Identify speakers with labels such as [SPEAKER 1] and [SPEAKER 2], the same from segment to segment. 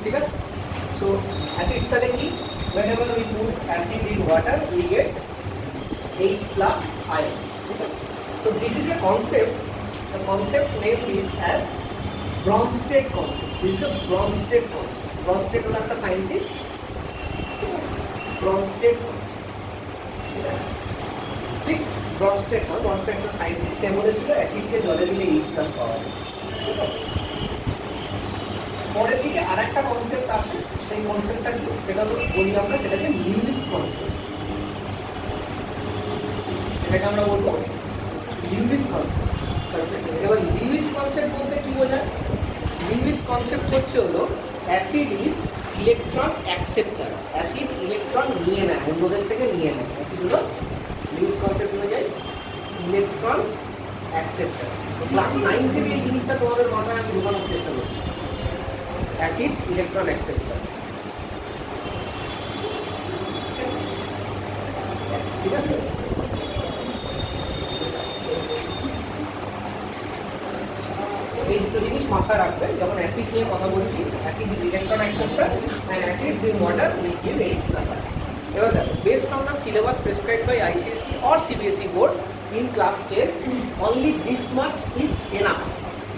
[SPEAKER 1] ঠিক আছে? So acid তাহলে কি, whenever we put acid in water we get H plus ion. So this is a concept. The concept name is as Bronsted concept. This is the Bronsted concept. Bronsted was a scientist. Bronsted concept. ঠিক Brønsted না, Brønsted একটা scientist, সে বলেছিল অ্যাসিডকে জলে দিলে H plus পাওয়া যায়। পরের দিকে আর একটা কনসেপ্ট আসে, সেই কনসেপ্টটা কি, সেটা তো বলি আমরা, সেটাকে লিউইস কনসেপ্ট। এটাকে আমরা বলবো লিউইস কনসেপ্ট। এবার লিউইস কনসেপ্ট বলতে কি বোঝায়? লিউইস কনসেপ্ট হচ্ছে হলো acid is electron acceptor. Acid electron নিয়ে নেয়, অন্যদের থেকে নিয়ে নেয়। অ্যাসিড হলো লিউইস কনসেপ্ট অনুযায়ী ইলেকট্রন অ্যাকসেপ্টার। ক্লাস 9 থেকে এই জিনিসটা তোমাদের মাথায় আমি ঢোকানোর চেষ্টা করছি। অ্যাসিড ইলেকট্রন অ্যাকসেপ্টার, ঠিক আছে? এই দুটো জিনিস মাথায় রাখবে যখন অ্যাসিড নিয়ে কথা বলছি। Acid is electron acceptor and acid in water will give H plus ion. এবার দেখো, based on the syllabus prescribed by ICSE or CBSE board in class 10, only this much is enough.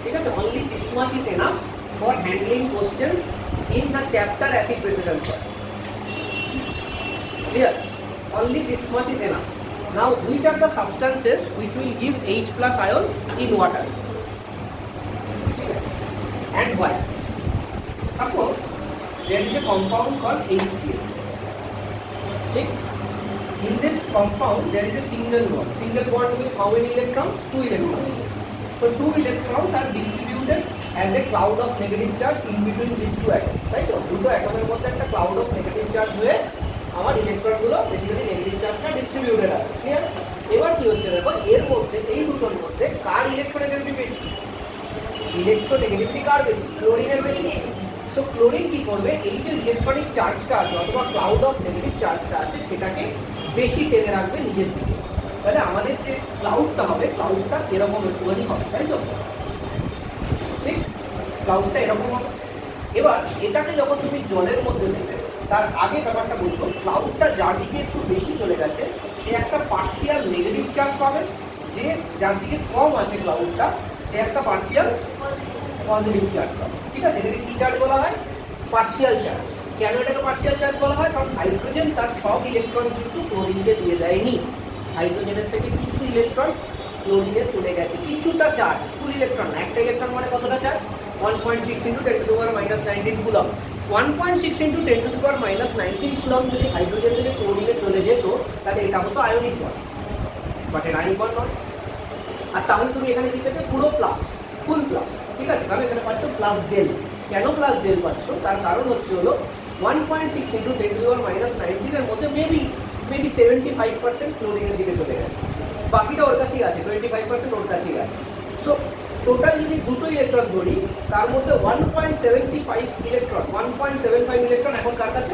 [SPEAKER 1] ঠিক আছে? only this much is enough for handling questions in the chapter acid precedence salts. Clear? Only this much is enough. Now, which are the substances which will give H plus ion in water? And why? Suppose there is a compound called HCl. Okay? In this compound there is a single bond. Single bond with how many electrons? 2 electrons. So 2 electrons are distributed as a cloud of negative charge in between these two atoms. Right? দুটো অ্যাটমের মধ্যে একটা cloud of negative charge হয়ে আমার ইলেকট্রনগুলো basically negative চার্জটা distributed আছে। Clear? এবার কি হচ্ছে দেখো, এর মধ্যে এই দুটোর মধ্যে কার ইলেকট্রোনেগেটিভিটি বেশি? ইলেকট্রোনেগেটিভিটি কার বেশি? ক্লোরিনের বেশি। সো ক্লোরিন কি করবে, এই যে ইলেকট্রনিক চার্জটা আছে অথবা ক্লাউড অফ নেগেটিভ চার্জটা আছে সেটাকে বেশি টেনে রাখবে নিজের দিকে। তাহলে আমাদের যে ক্লাউডটা হবে, ক্লাউডটা এরকম একটুখানি হবে, তাই তো? ঠিক, ক্লাউডটা এরকম হবে। এবার এটাকে যখন তুমি জলের মধ্যে দেবে, তার আগে ব্যাপারটা বুঝো, ক্লাউডটা যার দিকে একটু বেশি চলে গেছে সে একটা পার্শিয়াল নেগেটিভ চার্জ পাবে, যে যার দিকে কম আছে ক্লাউডটা সে একটা পার্শিয়াল পজিটিভ চার্জ পাবে। ঠিক আছে? এটাকে কী চার্জ বলা হয়? Partial charge. কেন এটাকে পার্শিয়াল চার্জ বলা হয়? কারণ হাইড্রোজেন তার সব ইলেকট্রন কিন্তু ক্লোরিনকে দিয়ে দেয়নি। হাইড্রোজেনের থেকে কিছু ইলেকট্রন ক্লোরিনে চলে গেছে, কিছুটা চার্জ, ফুল ইলেকট্রন না। একটা ইলেকট্রন মানে কতটা চার্জ? 1.6 × 10⁻⁻19 কুলম। 1.6 × 10⁻⁻19 কুলম যদি হাইড্রোজেন থেকে ক্লোরিনে চলে যেত তাহলে এটা হতো আয়নিক বন্ড, বাট এটা আয়নিক বন্ড নয়। আর তাহলে তুমি এখানে কি পেতে? পুরো প্লাস, ফুল প্লাস। ঠিক আছে? কারণ এখানে পাচ্ছ প্লাস ডেল। কেন প্লাস ডেল পাচ্ছ? তার কারণ হচ্ছে হলো 1.6 × 10⁻⁻19 এর মধ্যে মেবি 75% ক্লোরিনের দিকে চলে গেছে, বাকিটা ওর কাছেই আছে, 25% ওর কাছেই আছে। সো টোটাল যদি দুটো ইলেকট্রন ধরি তার মধ্যে 1.75 ইলেকট্রন এখন কার কাছে?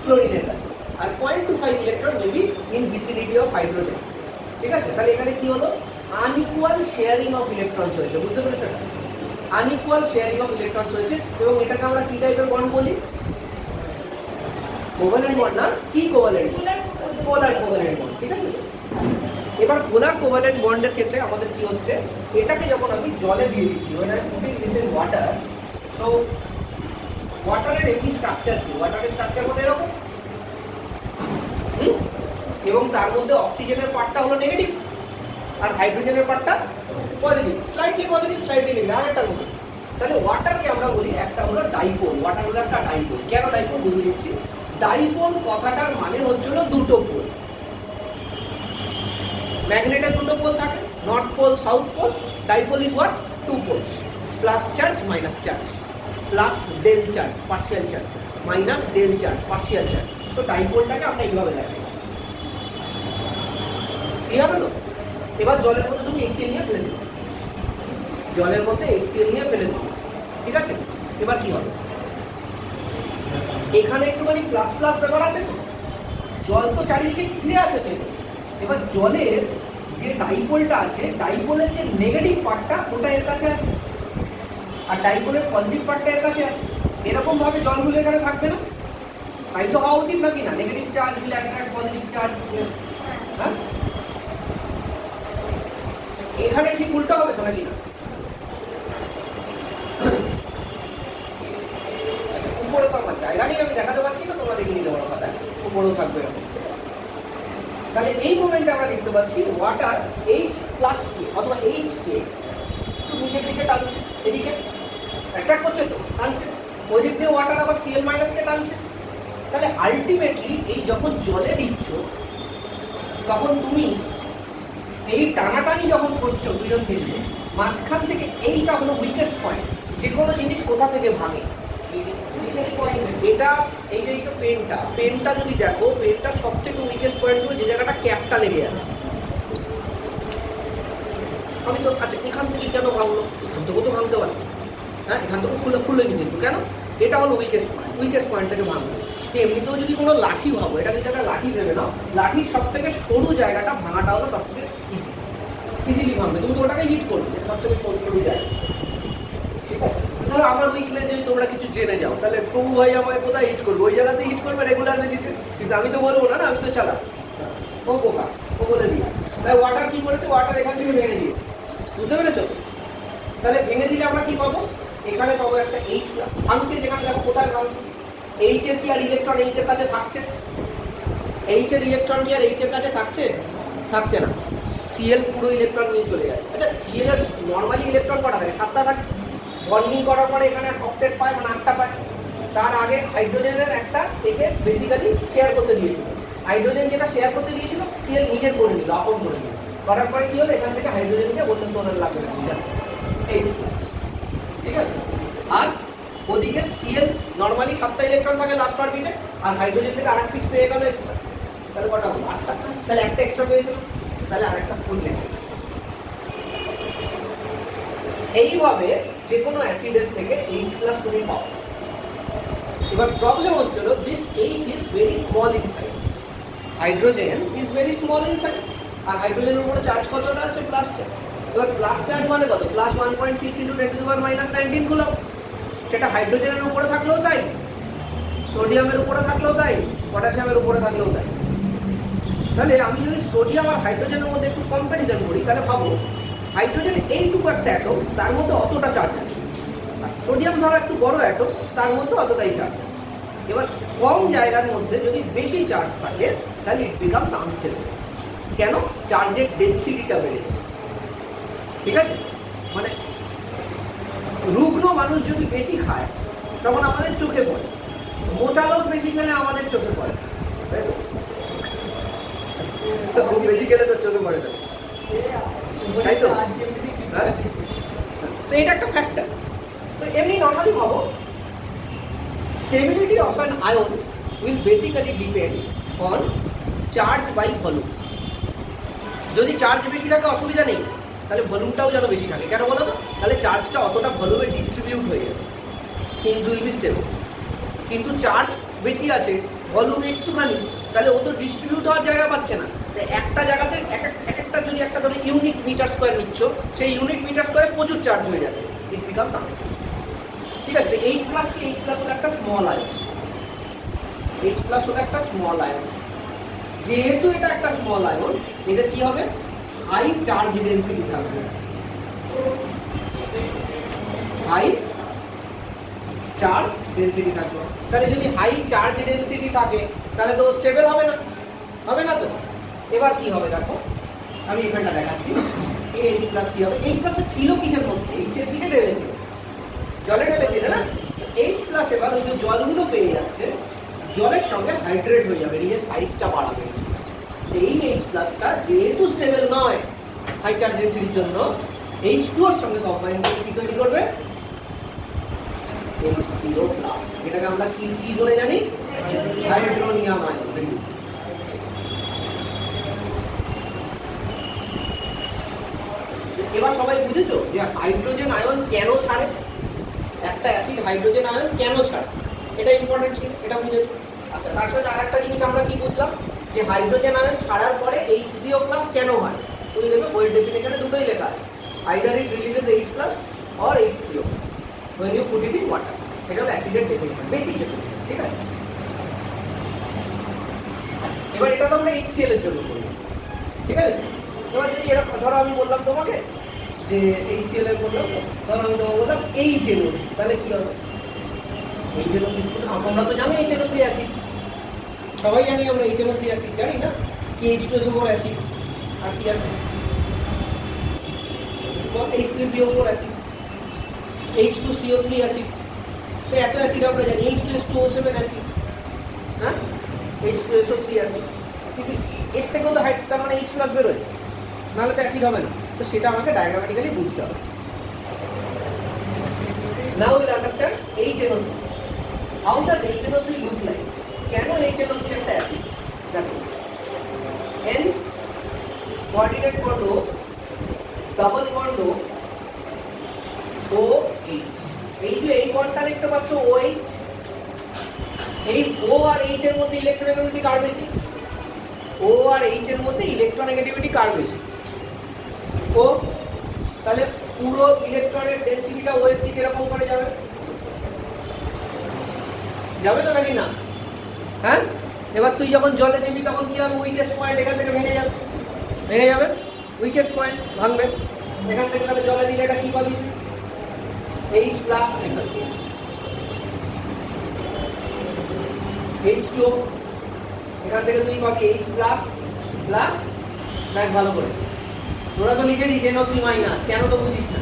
[SPEAKER 1] ক্লোরিনের কাছে। আর 0.25 electron maybe in vicinity of hydrogen. ঠিক আছে? তাহলে এখানে কি হলো? আনইকুয়াল শেয়ারিং অফ ইলেকট্রনস হয়েছে। বুঝতে পেরেছো? আনইকুয়াল শেয়ারিং অফ ইলেকট্রনস হয়েছে, এবং এটাকে আমরা কি টাইপের বন্ড বলি? কোভ্যালেন্ট বন্ড না, কি কোভ্যালেন্ট? পোলার কোভ্যালেন্ট বন্ড। ঠিক আছে? এবার পোলার কোভ্যালেন্ট বন্ডের ক্ষেত্রে আমাদের কি হচ্ছে, এটাকে যখন আমি জলে দিয়ে দিচ্ছি, when I am putting this in water, so ওয়াটারের এমনি স্ট্রাকচার কি? ওয়াটারের স্ট্রাকচার হলো এরকম, এবং তার মধ্যে অক্সিজেনের পার্টটা হলো নেগেটিভ আর হাইড্রোজেনের পার্টটা positive, slightly positive, slightly negative, আরেকটার মধ্যে। তাহলে ওয়াটারকে আমরা বলি একটা হলো ডাইপোল। ওয়াটার হলো একটা ডাইপোল। কেন ডাইপোল? বুঝিয়ে দিচ্ছি। ডাইপোল কথাটার মানে হচ্ছিল দুটো পোল। ম্যাগনেটের দুটো পোল থাকে, north pole, south pole. Dipole is what? Two poles, plus charge minus charge, plus del charge partial charge, minus del charge partial charge. তো ডাইপোলটাকে আমরা এইভাবে দেখাই। ক্লিয়ার হলো? এবার জলের মধ্যে তুমি HCl নিয়ে ফেলে দেবে, জলের মধ্যে HCl নিয়ে ফেলে দেবে। ঠিক আছে? এবার কি হবে? এখানে একটুখানি প্লাস প্লাস ব্যাপার আছে তো, জল তো চারিদিকে ঘিরে আছে তো। এবার জলের যে ডাইপোলটা আছে, ডাইপোলের যে নেগেটিভ পার্টটা ওটা এর কাছে আছে, আর ডাইপোলের পজিটিভ পার্টটা এর কাছে আছে। এরকম ভাবে জলগুলো এখানে থাকবে না, তাই তো হওয়া উচিত নাকি না? Negative charge will attract positive charge. হ্যাঁ, এখানে ঠিক উল্টো হবে তো নাকি না? উপরে তো আমার জায়গা নেই, আমি দেখাতে পারছি না, তোমরা দেখে নিতে পারো কথা, উপরেও থাকবে এরকম। তাহলে এই মোমেন্টে আমরা দেখতে পাচ্ছি ওয়াটার এইচ প্লাস কে অথবা এইচ কে নিজের দিকে টানছে, এদিকে অ্যাট্রাক্ট করছে তো, টানছে, ওই দিক দিয়ে ওয়াটার আবার সিএল মাইনাস কে টানছে। তাহলে আলটিমেটলি এই যখন জলে দিচ্ছ তখন তুমি এই টানাটানি যখন করছো দুজন মিলে, মাঝখান থেকে এইটা হলো উইকেস্ট পয়েন্ট। যে কোনো জিনিস কোথা থেকে ভাঙে, এটা এই যে পেনটা যদি দেখো, পেনটা সব থেকে উইকেস্ট পয়েন্ট হলো যে জায়গাটা ক্যাপটা লেগে আছে। আমি তো আচ্ছা এখান থেকে কেন ভাঙলো, এখান থেকেও তো ভাঙতে পারি, হ্যাঁ এখান থেকে খুলে নি, কিন্তু কেন, এটা হলো উইকেস্ট পয়েন্ট থেকে ভাঙলো। এমনিতেও যদি কোনো লাঠি ভাবো, এটা যদি একটা লাঠি ভেবে নাও, লাঠির সব থেকে সরু জায়গাটা ভাঙাটা হলো সব থেকে ইজিলি ভাঙবে, তুমি তো ওটাকে হিট করবে সব থেকে সরু জায়গা। ঠিক আছে, ধরো আমার উইকনেস যদি তোমরা কিছু জেনে যাও, তাহলে প্রভু ভাই আমাকে কোথায় হিট করবে, ওই জায়গাতে হিট করবে রেগুলার বেসিসে, কিন্তু আমি তো বলবো না, আমি তো চালাক, ও বোকা, ও বলে দিয়েছে। তাই ওয়াটার কি করেছে, ওয়াটার এখান থেকে ভেঙে দিয়েছে, বুঝতে পেরেছো? তাহলে ভেঙে দিলে আমরা কি পাবো, এখানে পাবো একটা এইচ প্লাস, ভাঙছে যেখানে দেখো কোথায় ভাঙছে, এইচ এর কি আর ইলেকট্রন এইচ এর কাছে থাকছে, এইচ এর ইলেকট্রন কি আর এইচ এর কাছে থাকছে না, সিএল পুরো ইলেকট্রন নিয়ে চলে যাচ্ছে। আচ্ছা সিএল এর নর্মালি ইলেকট্রন কটা থাকে, 7টা থাকে, বন্ডিং করার পরে এখানে অক্টেট পায়, মানে 8টা পায়। তার আগে হাইড্রোজেনের একটা থেকে বেসিক্যালি শেয়ার করতে দিয়েছিল, হাইড্রোজেন যেটা শেয়ার করতে দিয়েছিল সিএল নিজের করে নিল, আপন করে নিল, করার পরে কি হলো, এখান থেকে হাইড্রোজেনকে বললেন তো ওনার লাগবে না, ঠিক আছে। আর ওদিকে সিএল নর্মালি 7টা ইলেকট্রন থাকে লাস্ট অরবিটে, আর হাইড্রোজেন থেকে আরেক পিস পেয়ে গেল এক্সট্রা, তাহলে কটা হলো, 8টা, তাহলে একটা এক্সট্রা পেয়েছিল, তাহলে আরেকটা ফুল লেখা। এইভাবে যে কোনো অ্যাসিডের থেকে H+ তুমি পাও। এবার প্রবলেম হচ্ছিল this H is very small in size, hydrogen is very small in size, আর হাইড্রোজেনের উপরে চার্জ কতটা আছে, প্লাস চার্জ। এবার প্লাস চার্জ মানে কত, প্লাস 1.6 × 10⁻⁻19 কুলম্ব। সেটা হাইড্রোজেনের উপরে থাকলেও তাই, সোডিয়ামের উপরে থাকলেও তাই, পটাশিয়ামের উপরে থাকলেও তাই। তাহলে আমি যদি সোডিয়াম আর হাইড্রোজেনের মধ্যে একটু কম্প্যারিজন করি, তাহলে ভাবো হাইড্রোজেন এইটুকু একটা অ্যাটম, তার মধ্যে অতটা চার্জ আছে, আর সোডিয়াম ধরো একটু বড় অ্যাটম, তার মধ্যে অতটাই চার্জ আছে। এবার কম জায়গার মধ্যে যদি বেশি চার্জ থাকে তাহলে ইট বিকামস আনস্টেবল। কেন, চার্জের ডেনসিটিটা বেড়ে যায়। ঠিক আছে, মানে রুগ্ন মানুষ যদি বেশি খায় তখন আমাদের চোখে পড়ে, মোটা লোক বেশি খেলে আমাদের চোখে পড়ে, তাই তো, খুব বেশি খেলে তো চোখে পড়ে, তাই তো, হ্যাঁ, তো এটা একটা ফ্যাক্টর। তো এমনি নর্মালি ভাবো, stability of an ion will basically depend on charge by volume. যদি চার্জ বেশি থাকে অসুবিধা নেই, তাহলে ভলিউমটাও যেন বেশি থাকে, কেন বলো তো, তাহলে চার্জটা অতটা ভলিউমে ডিস্ট্রিবিউট হয়ে যাবে, থিংস উইল বি স্টেবল। কিন্তু চার্জ বেশি আছে, ভলিউম একটুখানি, তাহলে ও তো ডিস্ট্রিবিউট হওয়ার জায়গা পাচ্ছে না। একটা জায়গাতে একটা যদি একটা ধরো ইউনিট মিটার স্কোয়ার নিচ্ছ, সেই ইউনিট মিটার স্কোয়ারে প্রচুর চার্জ হয়ে যাচ্ছে, ইট বিকামস আনস্টেবল। ঠিক আছে, H+ কি, H+ হলো একটা স্মল আয়ন, H+ হলো একটা স্মল আয়ন। যেহেতু এটা একটা স্মল আয়ন, এটা কি হবে, হাই চার্জ ডেনসিটি থাকবে, হাই চার্জ ডেনসিটি থাকবে। তাহলে যদি হাই চার্জ ডেনসিটি থাকে তাহলে তো স্টেবল হবে না, হবে না তো। এবার কি হবে দেখো, আমি এখানটা দেখাচ্ছি, H+ কি হবে, H+ ছিল কিসের মধ্যে, H এর কিসে ঢেলেছিল, জলে ঢেলেছিল না। H+ এবার ওই যে জলগুলো পেয়ে যাচ্ছে, জলের সঙ্গে হাইড্রেট হয়ে যাবে, নিজের সাইজটা বাড়াবে। এই H+টা যেহেতু স্টেবল নয় হাই চার্জ ডেনসিটির জন্য, H2 এর সঙ্গে কম্বাইন করে কি তৈরি করবে, H0+, যেটাকে আমরা কি বলে জানি, হাইড্রোনিয়াম আয়ন। এবার সবাই বুঝেছো যে হাইড্রোজেন আয়ন কেন ছাড়ে, একটা অ্যাসিড হাইড্রোজেন আয়ন কেন ছাড়ে, এটা ইম্পর্টেন্ট ছিল, এটা বুঝেছো। আচ্ছা, তার সাথে আরেকটা জিনিস আমরা কি বুঝলাম, যে হাইড্রোজেন আয়ন ছাড়ার পরে H3O+ কেন হয়। তুমি দেখবে বইয়ের ডেফিনেশনে দুটোই লেখা আছে, either it releases H+ or H3O+ when you put it in water। এটা হলো অ্যাসিডের ডেফিনিশন, বেসিক ডেফিনিশন, ঠিক আছে? এবার এটা তো আমরা HCl এর জন্য করব, ঠিক আছে? এবার যদি এরকম ধরো আমি বললাম তোমাকে যে HCl এর বললাম, ধরো আমি তোমাকে বললাম HNO, তাহলে কি হবে? HNO আমরা তো জানি HNO3 অ্যাসিড, সবাই জানি আমরা HNO3 অ্যাসিড, জানি না কি H2SO4 অ্যাসিড, আর কি আছে H3PO4 অ্যাসিড, H2CO3 অ্যাসিড, তো এত অ্যাসিড আমরা জানি, H2S2O7 অ্যাসিড, হ্যাঁ, H2SO3 অ্যাসিড, কিন্তু এর থেকেও তো তার মানে H+ বেরোয়, নাহলে তো অ্যাসিড হবে না। তো সেটা আমাকে ডায়াগ্রামেটিক্যালি বুঝতে হবে। Now we'll understand HNO3. How does HNO3 look like? কেন HNO3 একটা অ্যাসিড? দেখো, N coordinate bond double bond OH, এই যে এই বন্ডটা দেখতে পাচ্ছ OH, এই O আর H এর মধ্যে ইলেকট্রোনেগেটিভিটি কার বেশি? O আর H এর মধ্যে ইলেকট্রোনেগেটিভিটি কার বেশি? O, তাহলে পুরো ইলেকট্রনের ডেনসিটিটা O এর দিকে এরকম করে যাবে, যাবে তো নাকি না? হ্যাঁ, এবার তুই যখন জলে নিবি তখন কি হবে? উইকেস্ট পয়েন্ট এখান থেকে ভেঙে যাবে, ভেঙে যাবে, উইকেস্ট পয়েন্ট ভাঙবে এখান থেকে, তাহলে জলে দিলে এটা কি পাবি? H+ লেখা, H2, এখান থেকে তুই পাবি H+, দেখ ভালো করে, তোরা তো লিখে দিস NO3-, কেন তো বুঝিস না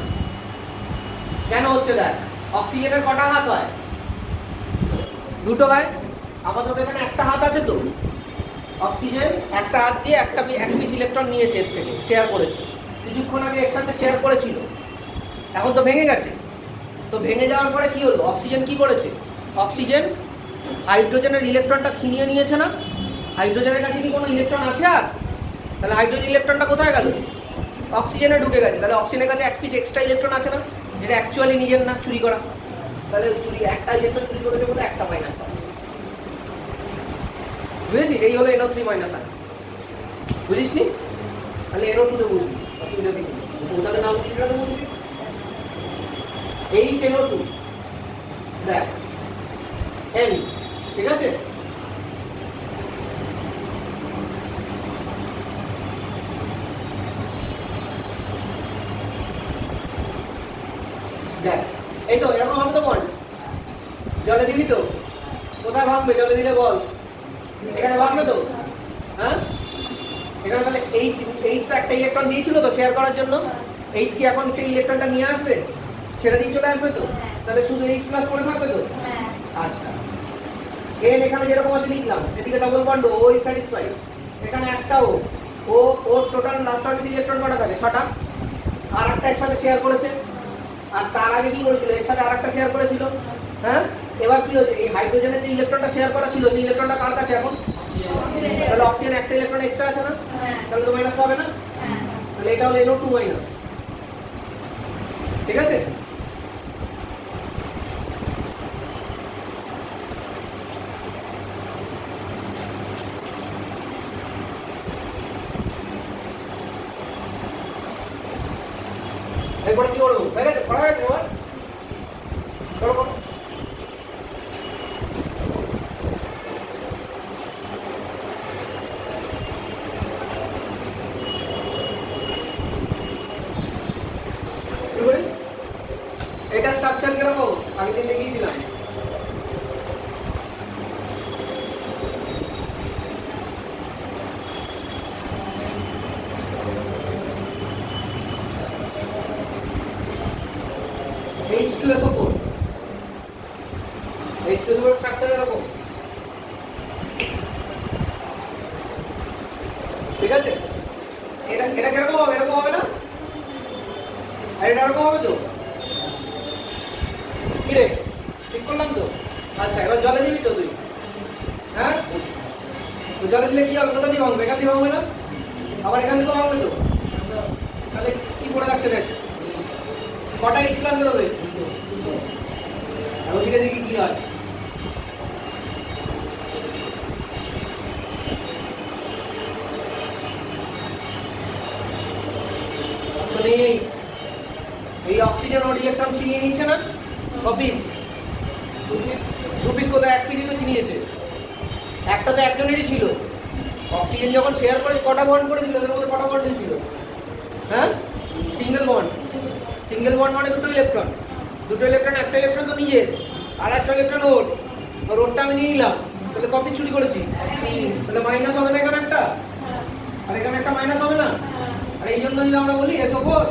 [SPEAKER 1] কেন হচ্ছে? দেখ, অক্সিজেনের কটা হাত হয়? দুটো হয়, আপাতত এখানে একটা হাত আছে, তো অক্সিজেন একটা হাত দিয়ে এক পিস ইলেকট্রন নিয়েছে, এর থেকে শেয়ার করেছে, কিছুক্ষণ আগে এর সাথে শেয়ার করেছিল, এখন তো ভেঙে গেছে। তো ভেঙে যাওয়ার পরে কি হলো? অক্সিজেন কি করেছে? অক্সিজেন হাইড্রোজেনের ইলেকট্রনটা ছিনিয়ে নিয়েছে না? হাইড্রোজেনের কাছে কি কোনো ইলেকট্রন আছে আর? তাহলে হাইড্রোজেন ইলেকট্রনটা কোথায় গেল? অক্সিজেনে ঢুকে গেছে। তাহলে অক্সিজেনের কাছে এক পিস এক্সট্রা ইলেকট্রন আছে না, যেটা অ্যাকচুয়ালি নিজের না, চুরি করা। তাহলে চুরি একটা ইলেকট্রন চুরি করেছে বলে একটা মাইনাস পাবে, বুঝেছিস? এই হলো NO3-, বুঝিস নি? তাহলে NO2 তো বুঝবি, অসুবিধা কিছু নেই, ওটাতে নাম বুঝিস, তো বুঝবি HNO2, দেখ N, ঠিক আছে? দেখ, এই তো এরকম হবে তো বল, জলে দিবি তো, কোথায় ভাঙবে জলে দিলে বল? এখানে ভাঙবে তো, হ্যাঁ? এখানে তাহলে H তো একটা ইলেকট্রন দিয়েছিল তো শেয়ার করার জন্য, H কি এখন সেই ইলেকট্রনটা নিয়ে আসবে? সেটা দিয়ে চলে আসবে তো, তাহলে শুধু H+ পড়ে থাকবে তো। আচ্ছা, N এখানে যেরকম আছে লিখলাম, এদিকে double bond O is satisfied, এখানে একটা ও ওর টোটাল লাস্ট অরবিটাল ইলেকট্রন কটা থাকে? 6টা, আর একটা এর সাথে শেয়ার করেছে, আর তার আগে কি করেছিল? এর সাথে আরেকটা শেয়ার করেছিল, হ্যাঁ? এবার কি হচ্ছে? এই হাইড্রোজেনের যে ইলেকট্রনটা শেয়ার করা ছিল, সেই ইলেকট্রনটা কার কাছে এখন? তাহলে অক্সিজেন একটা ইলেকট্রন এক্সট্রা আছে না, তাহলে তো মাইনাস পাবে না? তাহলে এটা হলো NO2-, ঠিক আছে? এরপরে কি করবো? হয়ে গেছে, পড়া হয়ে গেছে এবার, চলো করো। এটা স্ট্রাকচার কিরকম আগের দিন দেখিয়েছিলাম, H2SO4, H2SO4 স্ট্রাকচার এরকম, ঠিক আছে? এটা এটা কিরকম হবে? এরকম হবে না? আর এটা এরকম হবে তো, কি রে, ঠিক করলাম তো? আচ্ছা, এবার জলে দিবি তো তুই, হ্যাঁ? তো জলে দিলে কি হবে? কোথা দিয়ে ভাঙবে? এখান দিয়ে ভাঙবে না, আবার এখান থেকে ভাঙবে তো, তাহলে কি পড়ে থাকছে? দেখ কটা H+ বেরোবে, আর ওদিকে দেখি কি হয়। এই অক্সিজেন ওর ইলেকট্রন ছিনিয়ে নিচ্ছে না, কপিস, দু পিস কোথায়, এক পিসই তো চিনিয়েছে, একটা তো একজনেরই ছিল। অক্সিজেন যখন শেয়ার করে কটা বন্ড করেছিল, ওদের মধ্যে কটা বন্ড ছিল? হ্যাঁ, সিঙ্গেল বন্ড। সিঙ্গেল বন্ড মানে দুটো ইলেকট্রন, দুটো ইলেকট্রন, একটা ইলেকট্রন তো নিজের, আর একটা ইলেকট্রন ওর, ওরটা আমি নিয়ে নিলাম, তাহলে কপিস চুরি করেছি, তাহলে মাইনাস হবে না এখানে একটা, আর এখানে একটা মাইনাস হবে না, আর এই জন্যই আমরা বলি SO4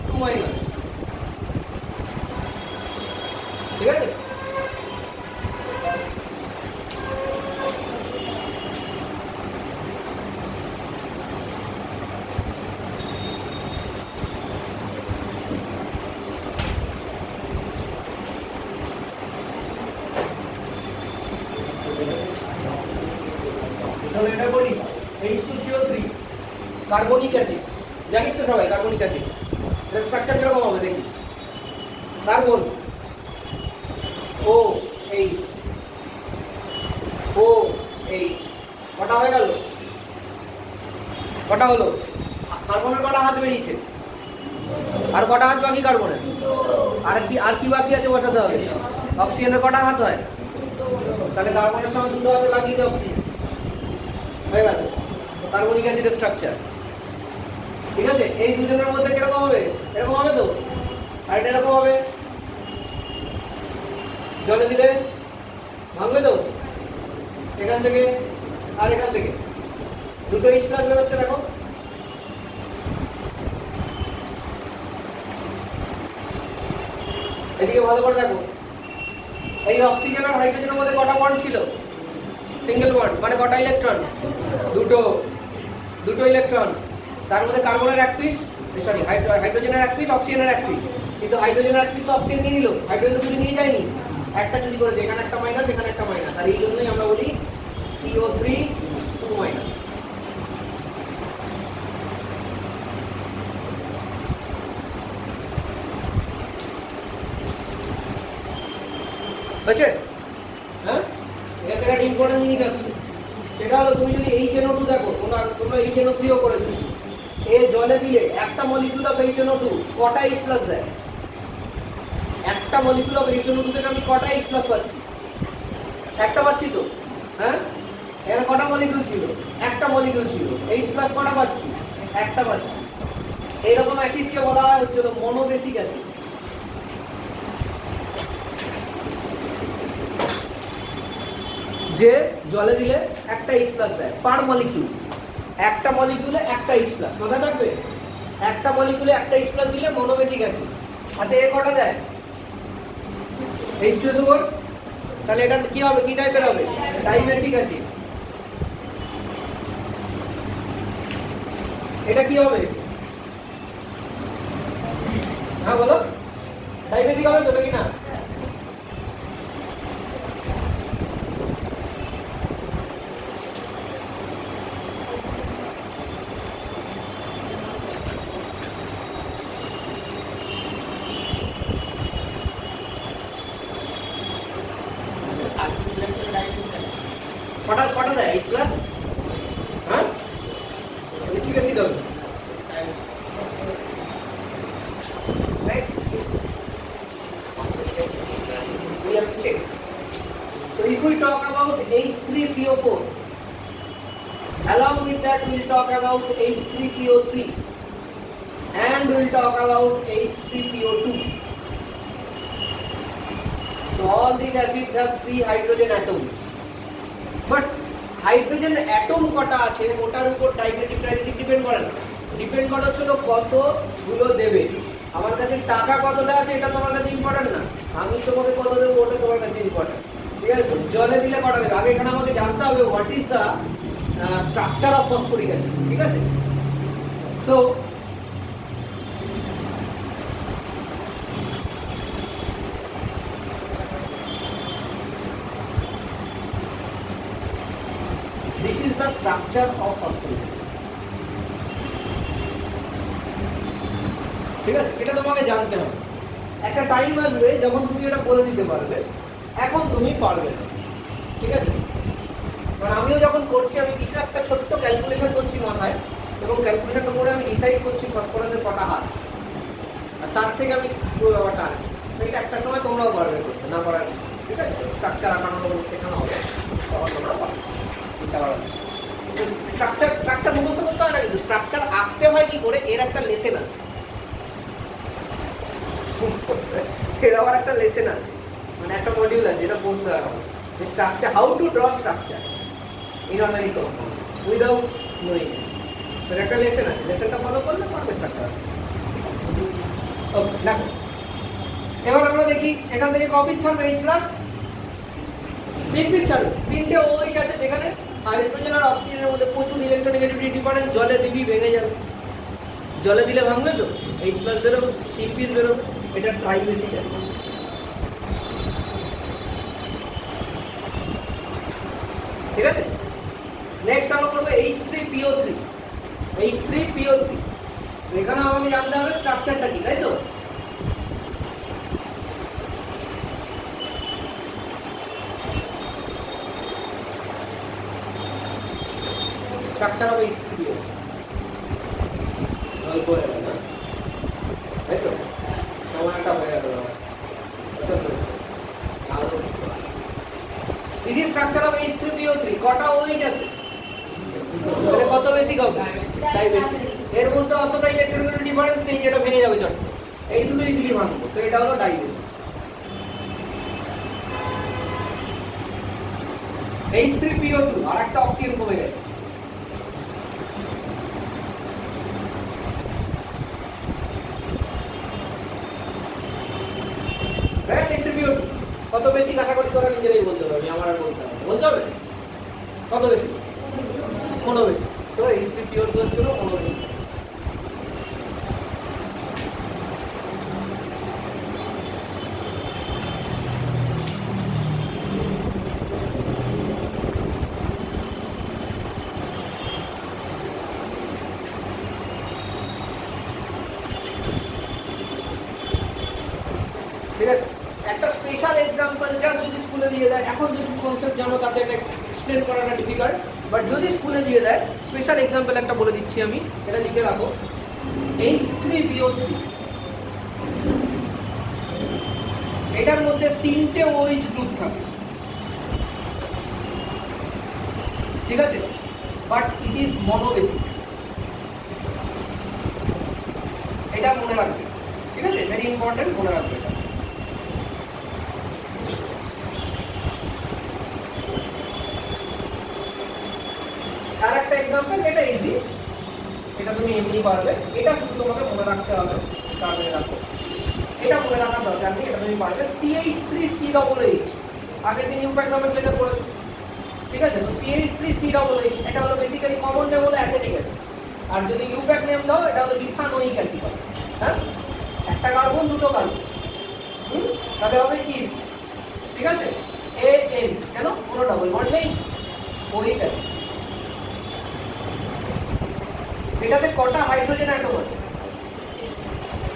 [SPEAKER 1] 2 মাইনাস। ঠিক আছে? তাহলে এটা করি H2CO3 কার্বনিক অ্যাসিড, জানিস তো সবাই কার্বনিক অ্যাসিড, এর স্ট্রাকচার কিরকম হবে দেখি। কার্বন OH, OH কটা হয়ে গেল, কটা হলো? কার্বনের কটা হাত বেরিয়েছে, আর কটা হাত বাকি কার্বনের? আর কি বাকি আছে বসাতে হবে? অক্সিজেনের কটা হাত হয়? তাহলে কার্বনের সময় দুটো হাতে লাগিয়ে দাও অক্সিজেন, হয়ে গেল কার্বনিক অ্যাসিডের স্ট্রাকচার। ঠিক আছে? এই দুজনের মধ্যে কিরকম হবে? এরকম হবে তো, আর এটা এরকম হবে, জলে দিলে ভাঙবে তো, এখান থেকে আর এখান থেকে দুটো H+ বেরোচ্ছে, দেখো। এদিকে ভালো করে দেখো, এই অক্সিজেন আর হাইড্রোজেনের মধ্যে কটা বন্ড ছিল? সিঙ্গেল বন্ড, মানে কটা ইলেকট্রন? দুটো, দুটো ইলেকট্রন, তার মধ্যে কার্বনের এক পিস, সরি হাইড্রোজেনের এক পিস, অক্সিজেনের এক পিস, কিন্তু হাইড্রোজেনের এক পিস তো অক্সিজেন নিয়ে নিল, হাইড্রোজেন তো কিছু নিয়ে যায়নি, একটা চুরি করেছে, এখানে একটা মাইনাস, এখানে একটা মাইনাস, আর এই জন্যই আমরা বলি CO3 2 মাইনাস। বুঝছে? হ্যাঁ, এখান থেকে একটা ইম্পর্টেন্ট জিনিস আসছে, সেটা হলো তুমি যদি HNO2 দেখো, তোমরা HNO3 ও করেছো, এই জলে দিলে একটা মলিকিউল অফ HNO2 কটা H+ দেয়? একটা মলিকিউল অফ HNO2 থেকে আমি কটা H+ পাচ্ছি? একটা পাচ্ছি তো, হ্যাঁ? এখানে কটা মলিকিউল ছিল? একটা মলিকিউল ছিল, H+ কটা পাচ্ছি? একটা পাচ্ছি। এইরকম অ্যাসিডকে বলা হয় হচ্ছে মনোবেসিক অ্যাসিড। যে জলে দিলে একটা H+ দেয় পার মলিকিউল, একটা মলিকিউলে একটা H+, মাথায় থাকবে, একটা মলিকিউলে একটা H+ দিলে মনোবেসিক অ্যাসিড। আচ্ছা, এ কটা দেয়? H2SO4, তাহলে এটা কি হবে, কি টাইপের হবে? Dibasic acid. এটা কি হবে? হ্যাঁ বলো, ডাইবেসিক হবে তো নাকি না? কটা দেয় H+? হ্যাঁ, ঠিক আছে দাও। Next, we have to check. So if we talk about H3PO4, along with that we will talk about H3PO3 and we will talk about H3PO2. So all these acids have 3 hydrogen atoms. But hydrogen atom কটা আছে ওটার উপর dibasic ট্রাইবেসিক depend করে না, depend করে হচ্ছিল কতগুলো দেবে। আমার কাছে টাকা কতটা আছে এটা তোমার কাছে ইম্পর্টেন্ট না, আমি তোমাকে কত দেবো ওটা তোমার কাছে ইম্পর্টেন্ট। ঠিক আছে? জলে দিলে কটা দেবে আগে এখানে আমাকে জানতে হবে what is the structure of phosphoric acid. ঠিক আছে? So this is the structure of phosphoric acid. ঠিক আছে? এটা তোমাকে জানতে হবে। একটা টাইম আসবে যখন তুমি এটা বলে দিতে পারবে, এখন তুমি পারবে না। ঠিক আছে? কারণ আমিও যখন করছি আমি কিছু একটা ছোট্ট ক্যালকুলেশন করছি মাথায়, এবং ক্যালকুলেশনটা করে আমি ডিসাইড করছি ফসফরাসের কটা হাত, আর তার থেকে আমি পুরো ব্যাপারটা আনছি। এটা একটা সময় তোমরাও পারবে করতে, না পারার কিছু। ঠিক আছে, স্ট্রাকচার আঁকানো শেখানো হবে, তখন তোমরা চিন্তা করা স্ট্রাকচার মুখস্থ করতে হয় না, কিন্তু স্ট্রাকচার আঁকতে হয় কি করে এর একটা লেসেন আছে, এর আবার একটা লেসেন আছে, মানে একটা মডিউল আছে যেটা পড়তে হয় আমাদের, structure, how to draw structure in organic compound without knowing, এর একটা লেসেন আছে, লেসেনটা ফলো করলে পারবে স্ট্রাকচার। ওকে, দেখো এবার আমরা দেখি এখান থেকে কপিস ছাড়বে এইচ প্লাস, 3 পিস ছাড়বে, 3টে ওইচ আছে যেখানে হাইড্রোজেন আর অক্সিজেনের মধ্যে প্রচুর ইলেকট্রোনেগেটিভিটি ডিফারেন্স, জলে দিবি ভেঙে যাবে, জলে দিলে ভাঙবে তো, এইচ প্লাস বেরোবে, 3 পিস বেরোবে, এটা ট্রাই বেসিক আছে। ঠিক আছে, নেক্সট আমরা করবো H3PO3, H3PO3, তো এখানে আমাকে জানতে হবে স্ট্রাকচারটা কি, তাই তো? স্ট্রাকচার হবে H3PO, অল্প হয়ে গেল না, তাই তো? কেমন একটা হয়ে গেল, পছন্দ হচ্ছে আরো। স্ট্রাকচার হবে H3PO3, কটা ওইচ আছে, তাহলে কত বেশি হবে, তাই বেশি, এর মধ্যে অতটা ইলেকট্রনিক ডিফারেন্স নেই যেটা ভেঙে যাবে চট, এই দুটো ইজিলি ভাঙবো, তো এটা হলো ডাইবেসিক। H3PO2 আর একটা অক্সিজেন কমে গেছে, H3PO2 কত বেশি কাটাকাটি তোরা নিজেরাই বলতে পারবি, আমার আর বলতে হবে কত বেশি, 15 বেশি, তো H3PO2 ছিল 15 বেশি। ঠিক আছে, একটা স্পেশাল এক্সাম্পল জাস্ট যদি স্কুলে দিয়ে দেয়, এখন যদি কনসেপ্ট জানো তাতে এটা এক্সপ্লেন করাটা ডিফিকাল্ট, বাট যদি স্কুলে দিয়ে দেয় স্পেশাল এক্সাম্পল একটা বলে দিচ্ছি আমি, এটা লিখে রাখো, H3PO3, এটার মধ্যে 3টে OH গ্রুপ থাকে, ঠিক আছে, বাট ইট ইজ মনোবেসিক, এটা মনে রাখবে, ঠিক আছে, ভেরি ইম্পর্টেন্ট, মনে রাখবে এটা। আর একটা এক্সাম্পল, এটা ইজি, এটা তুমি এমনি পারবে, এটা শুধু তোমাকে মনে রাখতে হবে, স্টার মনে রাখো, এটা মনে রাখার দরকার নেই, এটা তুমি পারবে, CH3COOH, আগে দিন ইম্প্যাক্ট নামের প্লেতে পড়েছো, ঠিক আছে, তো CH3COOH এটা হলো বেসিক্যালি কমন নেম হলো অ্যাসিটিক অ্যাসিড, আর যদি ইউপ্যাক নেম দাও এটা হলো ইথানোয়িক অ্যাসিড, হ্যাঁ, একটা কার্বন দুটো কার্বন, তাহলে হবে কি, ঠিক আছে, AN, কেন কোনো ডাবল বন্ড নেই, ওইক অ্যাসিড। এটাতে কটা হাইড্রোজেন অ্যাটম আছে,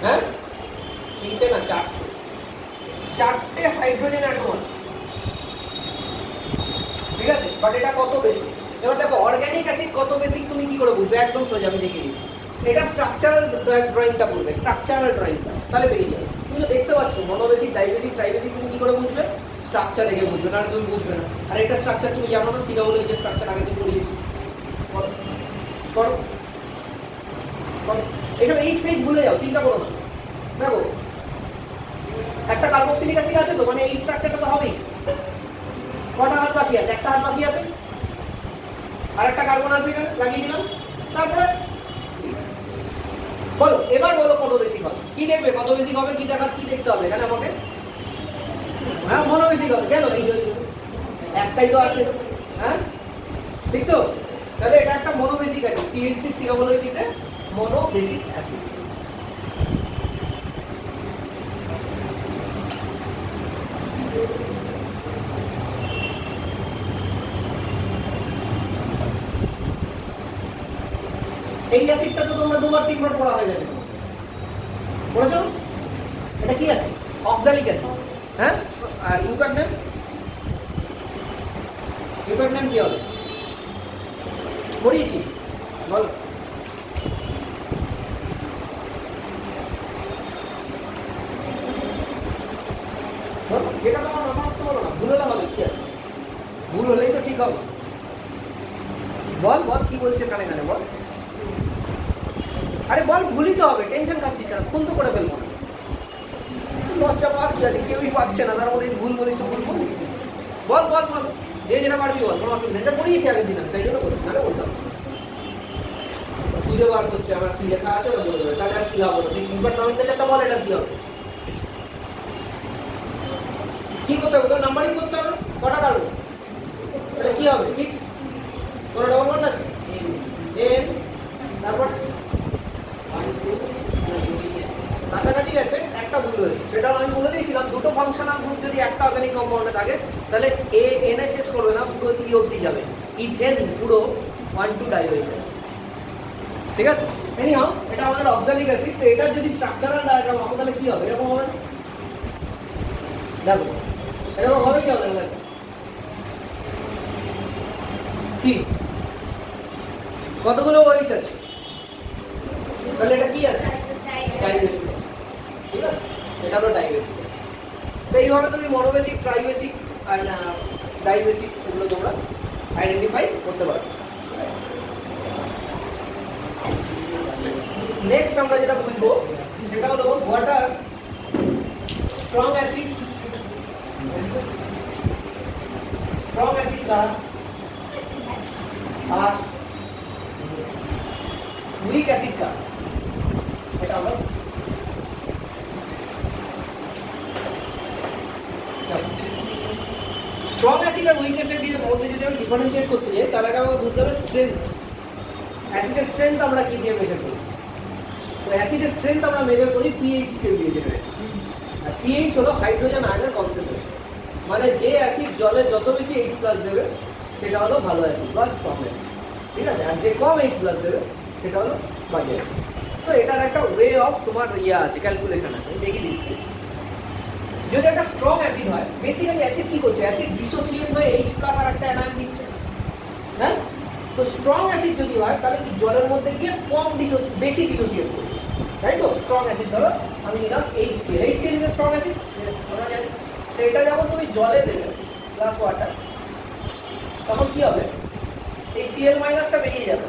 [SPEAKER 1] হ্যাঁ, 3টে না 4টে হাইড্রোজেন অ্যাটম আছে, ঠিক আছে, বাট এটা কত বেশি, এবার দেখো অর্গানিক অ্যাসিড কত বেশি তুমি কি করে বুঝবে, একদম সোজা আমি দেখিয়ে দিচ্ছি, এটা স্ট্রাকচারাল ড্রয়িংটা করবে, স্ট্রাকচারাল ড্রয়িংটা, তাহলে বেরিয়ে যাবে, তুমি তো দেখতে পাচ্ছ মনোবেসিক, ডাইবেসিক, ট্রাইবেসিক, তুমি কি করে বুঝবে, স্ট্রাকচার দেখে বুঝবে, না তুমি বুঝবে না, আর এটা স্ট্রাকচার তুমি জানো না, COOH যে স্ট্রাকচার আগে দিন পড়িয়েছি, করো এইসব এই স্টেজ ভুলে যাও, চিন্তা করো না, দেখো একটা কার্বক্সিলিক অ্যাসিড আছে, তো মানে এই স্ট্রাকচারটা তো হবেই, কটা হাত বাকি আছে, একটা হাত বাকি আছে, আর একটা কার্বন আছে এখানে লাগিয়ে দিলাম, তারপরে বলো, এবার বলো কত বেশি হবে, কি দেখবে কত বেশি হবে, কি দেখার, কি দেখতে হবে এখানে আমাকে, হ্যাঁ মনো বেশি হবে, কেন এই একটাই তো আছে, হ্যাঁ ঠিক তো, তাহলে এটা একটা মনোবেসিক অ্যাসিড, CH3COOH মনোবেসিক অ্যাসিড। এই অ্যাসিডটা তো তোমরা 2-3 বার পড়া হয়ে গেছে, পড়েছো, এটা কি অ্যাসিড, অক্সালিক অ্যাসিড, হ্যাঁ, আর ইউপ্যাক নেম কি হবে, পড়িয়েছি, বলো, যেটা তোমার মাথা আসছে বলো না, ভুল হলেই তো ঠিক হবে। বল বল কি বলছে কানে কানে বল। আরে বল, ভুলই তো হবে, টেনশন খাচ্ছিস কেন, খুন তো করে ফেলবো না। লজ্জা পাওয়ার কি আছে, কেউই পাচ্ছে না, তার মধ্যে ভুল বলিস তো ভুল বলিস। বল বল বল, যে যেটা পারবি বল, কোনো অসুবিধা। এটা করিয়েছি আগের দিন, তাই জন্য করছি, না বলতাম খুঁজে বার করছে আমার কি লেখা আছে ওটা বলে দেবে, তাহলে আর কি লাভ হলো। তুই কিংবা নামিতে একটা বল, এটা কি হবে, কি করতে হবে, তোর নাম্বারিং করতে হবে, কটা কাটবো, তাহলে কি হবে, ঠিক কোনো ডবল ওয়ান আছে এন, তারপর কাছাকাছি গেছে, একটা ভুল হয়েছে, সেটা আমি বলে দিয়েছিলাম। দুটো ফাংশনাল গ্রুপ যদি একটা অর্গানিক কম্পাউন্ডে থাকে তাহলে এ এনে শেষ করবে না, পুরো ই অবধি যাবে, ইথেন পুরো 1,2 ডাই হয়ে যাবে, ঠিক আছে। এনিহাউ এটা আমাদের অক্সালিক অ্যাসিড, তো এটার যদি স্ট্রাকচারাল ডায়াগ্রাম আঁকো তাহলে কি হবে, এরকম হবে, দেখো এরকম হবে, কি হবে দেখো, কি কতগুলো ওইচ আছে, তাহলে এটা কি আছে, ডাইবেসিক, ঠিক আছে, এটা হলো ডাইবেসিক। তো এইভাবে তুমি মনোবেসিক, ট্রাইবেসিক আর ডাইবেসিক এগুলো তোমরা আইডেন্টিফাই করতে পারো। নেক্সট আমরা যেটা বুঝবো সেটা হলো water strong acid, strong acid কারা আর উইক অ্যাসিড কারা, এটা আমরা স্ট্রং অ্যাসিড আর উইক অ্যাসিডের মধ্যে যদি আমরা ডিফারেন্সিয়েট করতে যাই তাহলে আমাকে বুঝতে হবে স্ট্রেংথ। অ্যাসিডের স্ট্রেংথ আমরা কি দিয়ে মেজার করি, তো অ্যাসিডের স্ট্রেংথ আমরা মেজার করি পিএইচ স্কেল দিয়ে দেবে। আর পিএইচ হলো হাইড্রোজেন আয়নের কনসেন্ট্রেশন, মানে যে অ্যাসিড জলে যত বেশি এইচ প্লাস দেবে সেটা হলো ভালো অ্যাসিড বা স্ট্রং অ্যাসিড, ঠিক আছে, আর যে কম এইচ প্লাস দেবে সেটা হলো বাজে অ্যাসিড। তো এটার একটা ওয়ে অফ তোমার ইয়ে আছে, ক্যালকুলেশন আছে, দেখিয়ে দিচ্ছি। যদি একটা স্ট্রং অ্যাসিড হয়, বেসিক্যালি অ্যাসিড কি করছে, অ্যাসিড ডিসোসিয়েট হয়ে এইচ প্লাস আর একটা অ্যানায়ন দিচ্ছে, হ্যাঁ। তো স্ট্রং অ্যাসিড যদি হয় তাহলে কি জলের মধ্যে গিয়ে কম বেশি ডিসোসিয়েট করবে, তাই তো। স্ট্রং অ্যাসিড ধরো আমি নিলাম HCl, HCl is strong acid, আমরা জানি। তো এটা যখন তুমি জলে দেবে প্লাস ওয়াটার, তখন কি হবে, এই Cl মাইনাসটা বেরিয়ে যাবে,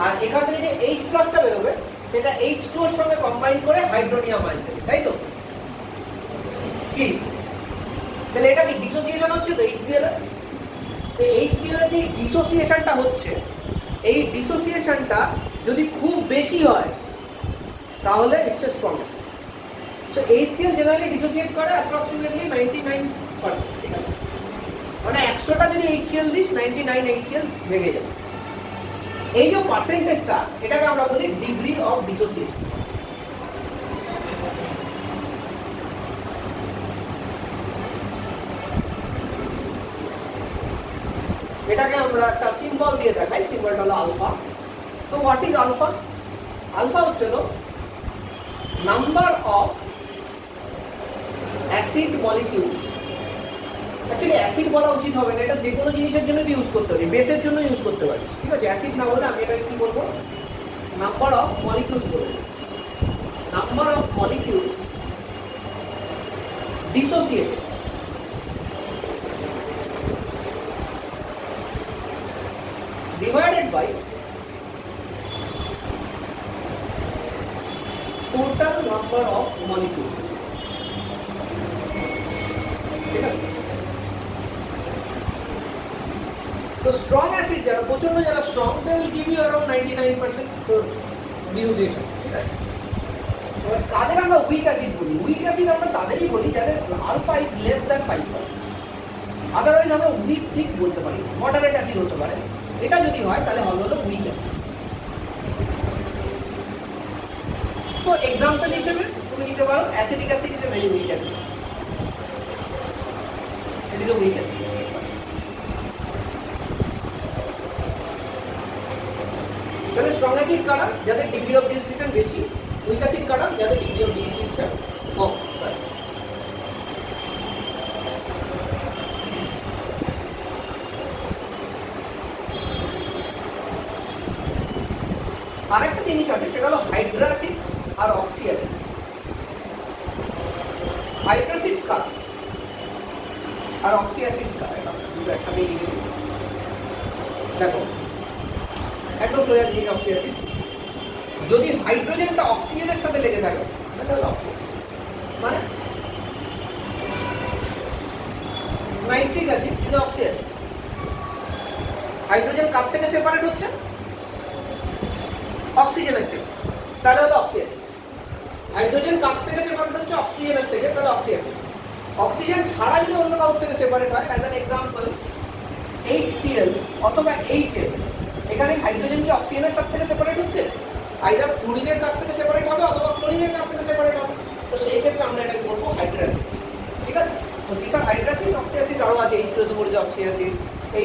[SPEAKER 1] আর এখান থেকে যে H প্লাসটা বেরোবে সেটা H2 এর সঙ্গে কম্বাইন করে হাইড্রোনিয়াম আয়ন দেবে, তাই তো। কি তাহলে এটা কি ডিসোসিয়েশন হচ্ছে তো HCl এর। তো HCl এর যে ডিসোসিয়েশনটা হচ্ছে, এই ডিসোসিয়েশনটা যদি খুব বেশি হয় তাহলে it's a strong acid. So HCl generally dissociate করে অ্যাপ্রক্সিমেটলি 99%, ঠিক আছে, মানে 100টা যদি HCl দিস 99 HCl ভেঙে যাবে। এই যে পার্সেন্টেজটা, এটাকে আমরা বলি ডিগ্রি অফ ডিসোসিয়েশন। এটাকে আমরা একটা সিম্বল দিয়ে দেখাই, সিম্বলটা হলো alpha. So what is alpha? Alpha হচ্ছে number of acid molecules. Actually acid বলা উচিত হবে না, এটা যে কোনো জিনিসের জন্য ইউজ করতে পারি, বেসের জন্য ইউজ করতে পারি, ঠিক আছে। অ্যাসিড না বলে আমি এটাকে কি বলবো, নাম্বার অফ মলিকিউলস বলবো। Number of molecules dissociated divided by total number of molecules, ঠিক আছে। তো স্ট্রং অ্যাসিড যারা প্রচন্ড যারা strong, they will give you around 99% dissociation, ঠিক আছে। এবার কাদের আমরা উইক অ্যাসিড বলি, উইক অ্যাসিড আমরা তাদেরই বলি যাদের alpha is less than 5%। Otherwise আমরা উইক ঠিক বলতে পারি, মডারেট অ্যাসিড হতে পারে। এটা যদি হয় তাহলে হবে হলো উইক অ্যাসিড। তো এক্সাম্পল হিসেবে তুমি দিতে পারো acidic acid is a very weak acid, it is a week acid. তাহলে স্ট্রং অ্যাসিড কারা, যাদের ডিগ্রি অফ ডিসোসিয়েশন বেশি, উইক অ্যাসিড কারা, যাদের ডিগ্রি অফ ডিসোসিয়েশন কম। আরেকটা জিনিস আছে, সেটা হলো হাইড্রাসিডস আর অক্সিঅ্যাসিডস। হাইড্রাসিডস কারা, আর অক্সি অ্যাসিডটা এটা দুটো একসাথেই লিখে দিই। দেখো একদম সোজা জিনিস অক্সি অ্যাসিড। যদি হাইড্রোজেনটা অক্সিজেনের সাথে লেগে থাকে এটা হলো অক্সি অ্যাসিড। মানে নাইট্রিক অ্যাসিড কিন্তু অক্সি অ্যাসিড। হাইড্রোজেন কার থেকে সেপারেট হচ্ছে? অক্সিজেনের থেকে, তাহলে হলো অক্সি অ্যাসিড। হাইড্রোজেন কার থেকে সেপারেট হচ্ছে? অক্সিজেনের থেকে, তাহলে অক্সি অ্যাসিড। অক্সিজেন ছাড়া যদি অন্য কারোর থেকে সেপারেট হয়, অ্যাজ অ্যান এক্সাম্পল HCl অথবা HF, এখানে হাইড্রোজেন কি অক্সিজেনের সাথে থেকে সেপারেট হচ্ছে? আইদার ফ্লুরিনের কাছ থেকে সেপারেট হবে অথবা ক্লোরিনের কাছ থেকে সেপারেট হবে। তো সেই ক্ষেত্রে আমরা এটাকে বলবো হাইড্রাসিস। ঠিক আছে? তো দিস আর হাইড্রাসিস। অক্সি অ্যাসিড আরও আছে, H2SO4 যে oxy acid,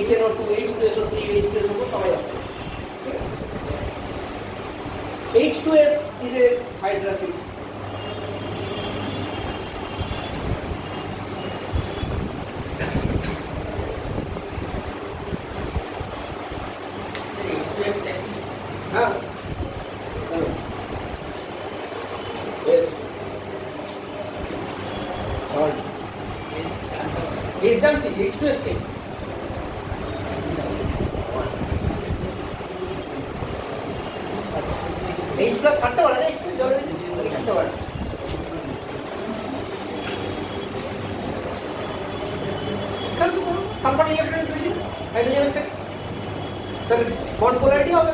[SPEAKER 1] HNO2, H2SO3, H2SO4 সবাই অক্সি অ্যাসিড। ঠিক আছে? H2S is a hydrazine. हाँ, yes. और base जानती थी H2S के? H plus ছাড়তে পারে না, H plus জলে ছাড়তে পারে। এখানে তো কোনো সালফার ইলেকট্রন বেশি হাইড্রোজেনের থেকে, তাহলে বন্ড পোলারিটি হবে।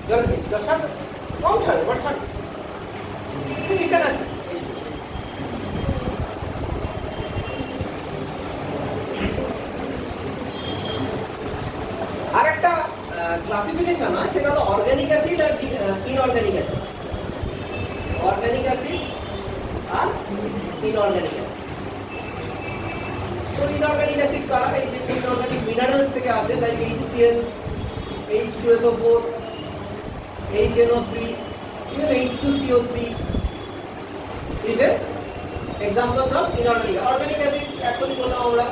[SPEAKER 1] জলে H plus ছাড়বে, কম ছাড়বে বাট ছাড়বে। ঠিক আছে না? আর একটা ক্লাসিফিকেশন আছে, সেটা হলো অর্গানিক অ্যাসিড আর ইনঅর্গানিক অ্যাসিড। অর্গানিক অ্যাসিড আর ইনঅর্গানিক অ্যাসিড। তো ইনঅর্গানিক অ্যাসিড কারা? এই যে ইনঅর্গানিক মিনারেলস থেকে আসে, like HCl, H2SO4, HNO3, even H2CO3 is a examples of inorganic. Organic acid actually বললাম আমরা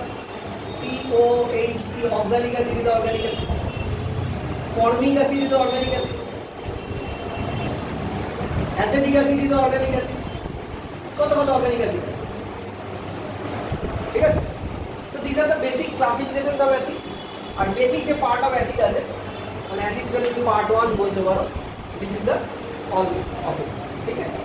[SPEAKER 1] COHC, organic acid is organic acid. Formic acid is organic acid. Acetic acid is organic acid. কত organic acid আছে? ঠিক আছে? So these are the basic classifications of acid. R basic যে part of acid আছে, মানে acid যদি part 1 বলতে পারো, this is the all of it. ঠিক আছে?